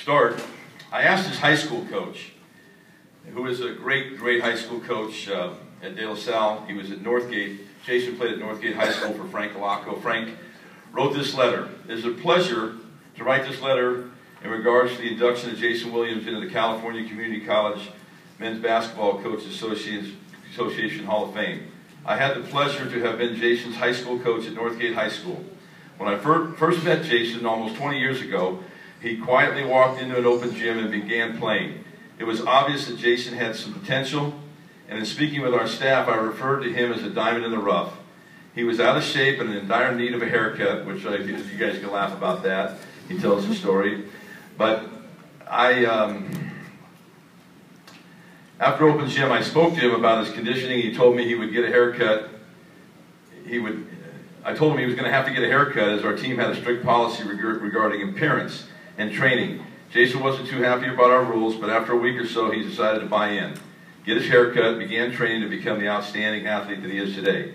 start, I asked his high school coach, who is a great high school coach at De La Salle. He was at Northgate. Jason played at Northgate High School for Frank Accoc. Frank wrote this letter. It is a pleasure to write this letter in regards to the induction of Jason Williams into the California Community College Men's Basketball Coaches Association Hall of Fame. I had the pleasure to have been Jason's high school coach at Northgate High School. When I first met Jason almost 20 years ago, he quietly walked into an open gym and began playing. It was obvious that Jason had some potential, and in speaking with our staff, I referred to him as a diamond in the rough. He was out of shape and in dire need of a haircut, which you guys can laugh about that. He tells the story. But after open gym, I spoke to him about his conditioning. He told me he would get a haircut. I told him he was going to have to get a haircut as our team had a strict policy regarding appearance and training. Jason wasn't too happy about our rules, but after a week or so, he decided to buy in, get his haircut, began training to become the outstanding athlete that he is today.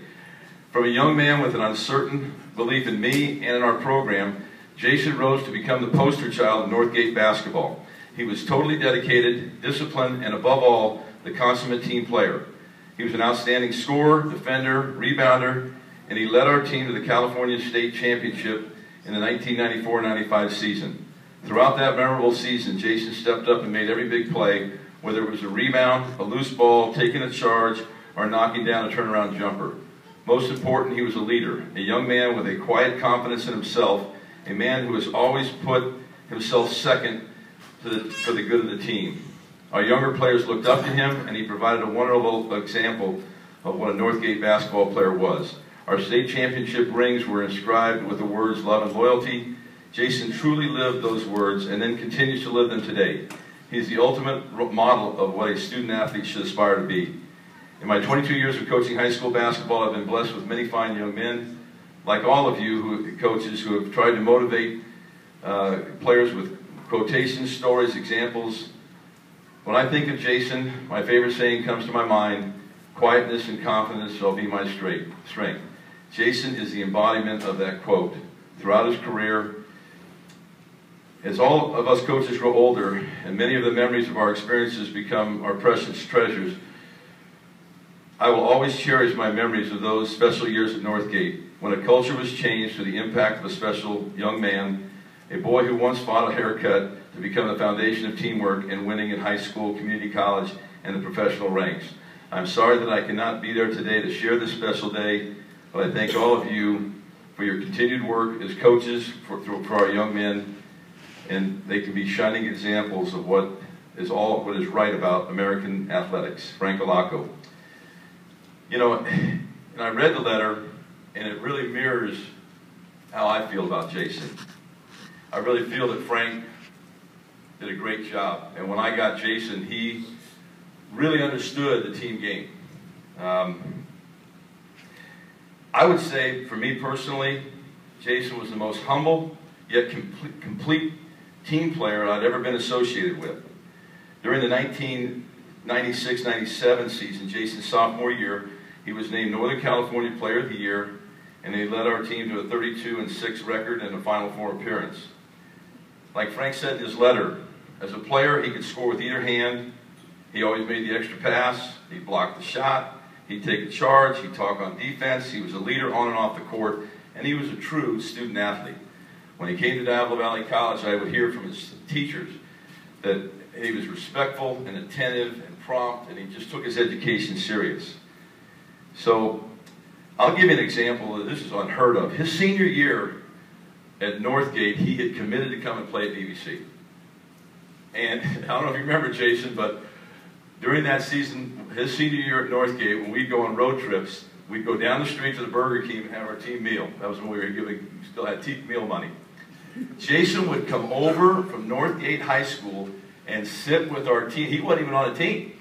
From a young man with an uncertain belief in me and in our program, Jason rose to become the poster child of Northgate basketball. He was totally dedicated, disciplined, and above all, the consummate team player. He was an outstanding scorer, defender, rebounder, and he led our team to the California State Championship in the 1994-95 season. Throughout that memorable season, Jason stepped up and made every big play, whether it was a rebound, a loose ball, taking a charge, or knocking down a turnaround jumper. Most important, he was a leader, a young man with a quiet confidence in himself, a man who has always put himself second for the good of the team. Our younger players looked up to him, and he provided a wonderful example of what a Northgate basketball player was. Our state championship rings were inscribed with the words love and loyalty. Jason truly lived those words and then continues to live them today. He's the ultimate model of what a student athlete should aspire to be. In my 22 years of coaching high school basketball, I've been blessed with many fine young men, like all of you coaches who have tried to motivate players with quotations, stories, examples. When I think of Jason, my favorite saying comes to my mind: quietness and confidence shall be my strength. Jason is the embodiment of that quote. Throughout his career, as all of us coaches grow older and many of the memories of our experiences become our precious treasures, I will always cherish my memories of those special years at Northgate, when a culture was changed through the impact of a special young man, a boy who once fought a haircut to become the foundation of teamwork and winning in high school, community college, and the professional ranks. I'm sorry that I cannot be there today to share this special day, but I thank all of you for your continued work as coaches for our young men, and they can be shining examples of what is right about American athletics. Frank Accoc. You know, and I read the letter, and it really mirrors how I feel about Jason. I really feel that Frank did a great job, and when I got Jason, he really understood the team game. I would say, for me personally, Jason was the most humble yet complete team player I'd ever been associated with. During the 1996-97 season, Jason's sophomore year, he was named Northern California Player of the Year, and he led our team to a 32-6 record and a Final Four appearance. Like Frank said in his letter, as a player, he could score with either hand. He always made the extra pass. He blocked the shot. He'd take a charge. He'd talk on defense. He was a leader on and off the court, and he was a true student athlete. When he came to Diablo Valley College, I would hear from his teachers that he was respectful and attentive and prompt, and he just took his education serious. So I'll give you an example that this is unheard of. His senior year at Northgate, he had committed to come and play at BBC. And I don't know if you remember, Jason, but during that season, his senior year at Northgate, when we'd go on road trips, we'd go down the street to the Burger King and have our team meal. That was when we still had team meal money. Jason would come over from Northgate High School and sit with our team. He wasn't even on a team.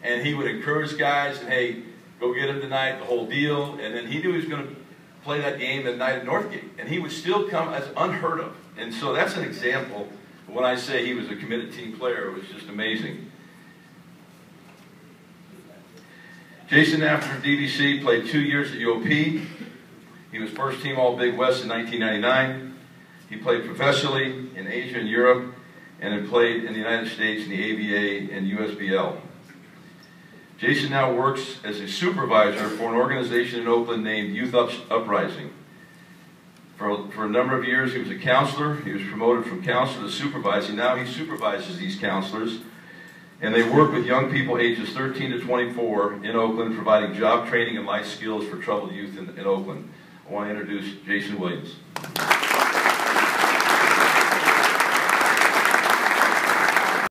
And he would encourage guys, and hey, go get him tonight, the whole deal. And then he knew he was going to play that game that night at Northgate. And he would still come as unheard of. And so that's an example. When I say he was a committed team player, it was just amazing. Jason, after DVC, played 2 years at UOP. He was first team All-Big West in 1999. He played professionally in Asia and Europe. and had played in the United States in the ABA and USBL. Jason now works as a supervisor for an organization in Oakland named Youth Uprising. For a number of years he was a counselor. He was promoted from counselor to supervising. Now he supervises these counselors, and they work with young people ages 13 to 24 in Oakland, providing job training and life skills for troubled youth in Oakland. I want to introduce Jason Williams.